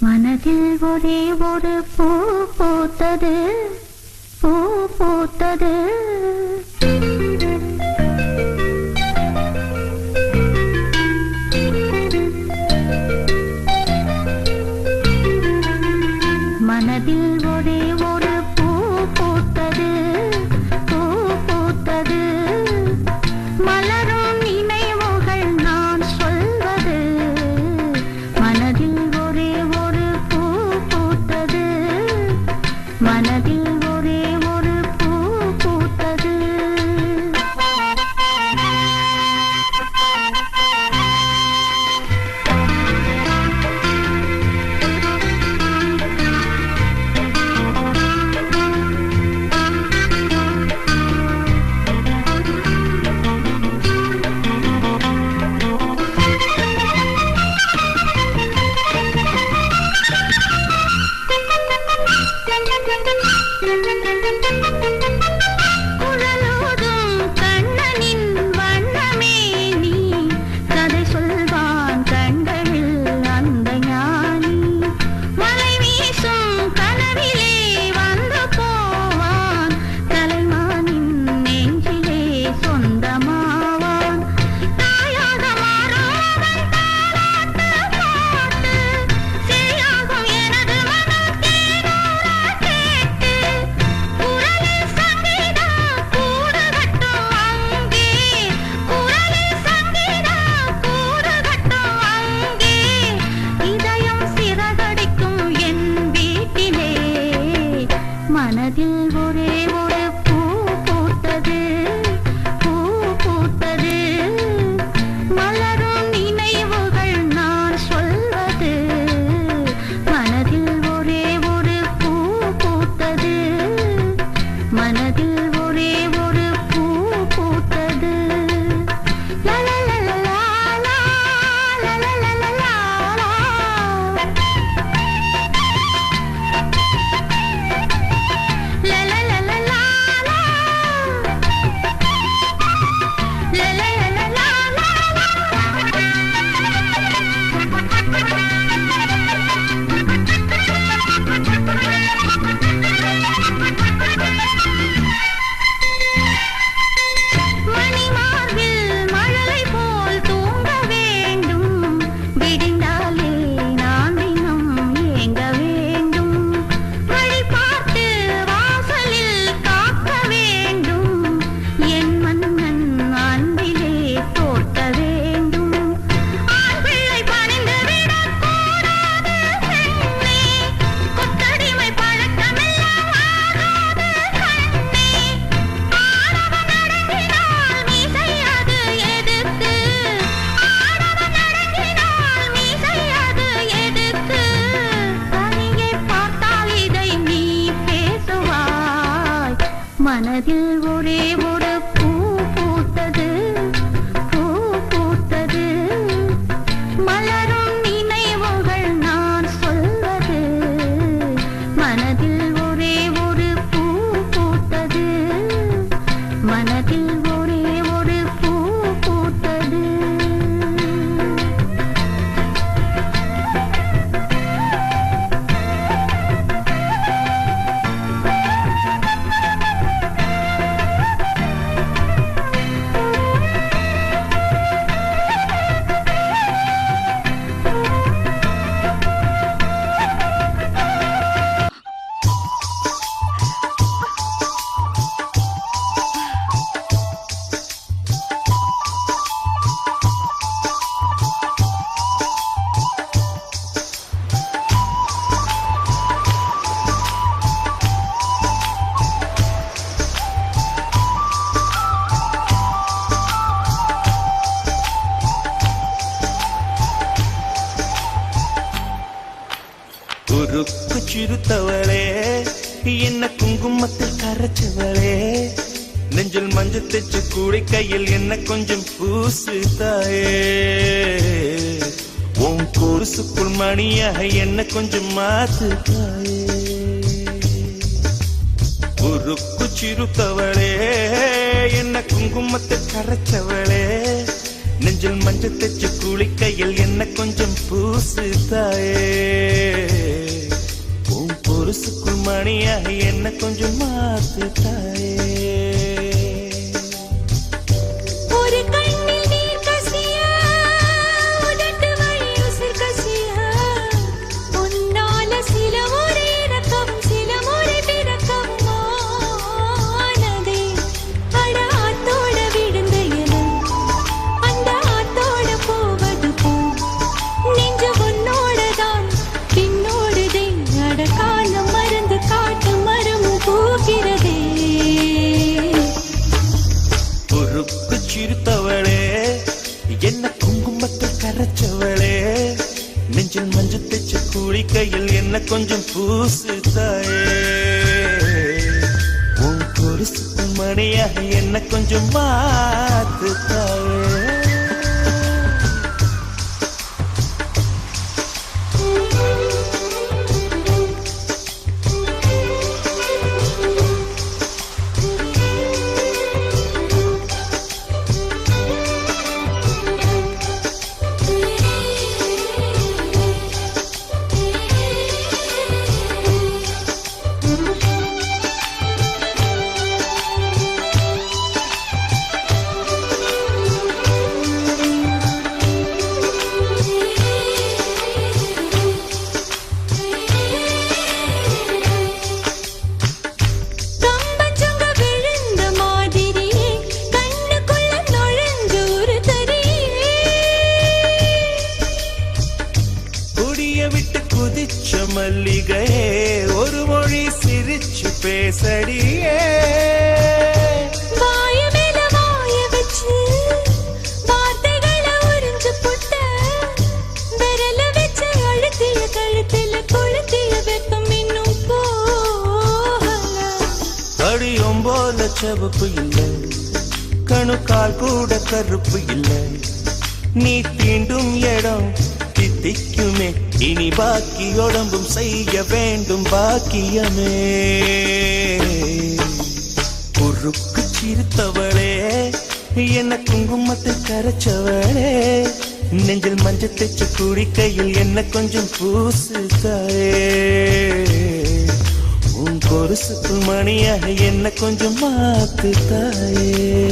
மனதில் ஒரே ஒரு பூ பூத்தது, பூ பூத்தது. மனதில் ஒரே ஒரு பூ பூத்தது, பூ பூத்தது. மலரும் நினைவுகள் நான் சொல்வது. மனதில் ஒரே ஒரு பூ பூத்தது, மனதில் ஒரே ஒரு பூ பூத்தது. குழலோதும் கண்ணனின் வண்ணமே நீ, கதை சொல்வான் கண்களில் அந்த ஞானி. மலை வீசும் கனவிலே வந்து போவான், கலைமானின் நெஞ்சிலே சொந்தமாவான். தாயாக மாறுவன் தாலாட்டு பாட்டு, சேயாகும் எனது மனம் தேனூர கேட்டு. குரலில் சங்கீதம் கூடுகட்டும் அங்கே, குரலில் சங்கீதம் கூடுகட்டும் அங்கே. இதயம் சிறகடிக்கும் என் வீட்டிலே, மனதில் ஒரே ஒரு பூ பூத்தது, பூ பூத்தது. மலரும் நினைவுகள் நான் சொல்வது. மனதில் ஒரே ஒரு பூ பூத்தது, மனதில் ஒரே ஒரு பூ பூத்தது. லா லா லா லா லா, லா லா லா லா லா. La la la la la la, la la la la la மணிமார்பில் மழலை போல் தூங்க வேண்டும், விடிந்தாலே நான் தினம் ஏங்க வேண்டும். வழி பார்த்து வாசலில் காக்க வேண்டும், என் மன்னன் அன்பிலே தோற்க வேண்டும். ஆண் பிள்ளை பணிந்து விடக்கூடாது பெண்ணே, கொத்தடிமை பழக்கமெல்லாம் ஆகாது கண்ணே. ஆடவன் அடங்கினால் மீசை அது எதுக்கு, ஆடவன் அடங்கினால் மீசை அது எதுக்கு. தனியே பார்த்தால் இதை நீ பேசுவாய். மனதில் ஒரே ஒரு பூ பூத்தது, பூ பூத்தது. மலரும் நினைவுகள் நான் சொல்வது. மனதில் ஒரே ஒரு பூ பூத்தது, மனதில் ஒரே ஒரு பூ பூத்தது. உருக்கு சிறுத்தவளே, என்ன குங்குமத்தில் கரைச்சவளே, நெஞ்சில் மஞ்சள் தைச்சு கூடை கையில் என்ன கொஞ்சம் பூசு தாயே. உன் கொலுசுக்குள் மணியாக என்ன கொஞ்சம் மாத்து தாயே. உருக்கு சிறுத்தவளே, என்ன குங்குமத்தில் கரைச்சவளே, நெஞ்சில் மஞ்சள் தைச்சு குளிக்கையில் என்ன கொஞ்சம் பூசு தாயே. மாத்து தாயே. ஒரு கண்ணில் நீர் கசிய உதட்டு வழி உசிர் கசிய உன்னால சில முறை இறக்கவும் சில முறை பிறக்கவும் ஆனதே. அட ஆத்தோட விழுந்த இலை அந்த ஆத்தோட போவது போல் நெஞ்சு உன்னோடதான் பின்னோடுதே. அட காலம் மறந்து காட்டு மரமும் போகிறதே. பொறுப்பு சிரித்தவளே என்ன குங்குமத்தில் கரைச்சவளே நெஞ்சில் மஞ்சள் தைச்ச குளிக்கையில் என்ன கொஞ்சம் பூசு தாயே. உன் கொலுசு மணியாக என்ன கொஞ்சம் மாத்து தாயே. கம்பஞ்சங்க விழுந்த மாதிரி கண்ணுக்குள்ள நுழைஞ்ச ஒரு தரியே. குடிய விட்டு குதிச்ச மல்லிகையே ஒரு மொழி சிரிச்சு பேசடியே. வாய மேல வாய வச்சு வார்த்தைகளை உறிஞ்சு புட்ட விரல வச்சு அழுத்திய கழுத்துல கொளுத்திய வெப்பம் இன்னும் போகல. கடியும் போல செவப்பு இல்லை கணுக்கால் கூட கருப்பு இல்லை. நீ தீண்டும் இடம் தித்திக்குமே இனி பாக்கி உடம்பும் செய்ய வேண்டும் பாக்கியமே. பொறுக்கு சிரித்தவளே என்ன குங்குமத்தில் கரைச்சவளே நெஞ்சில் மஞ்சள் தைச்ச குடிக்கையில் என்ன கொஞ்சம் பூசு தாயே. உன் கொலுசுக்குள் மணியாக என்ன கொஞ்சம் மாத்து தாயே.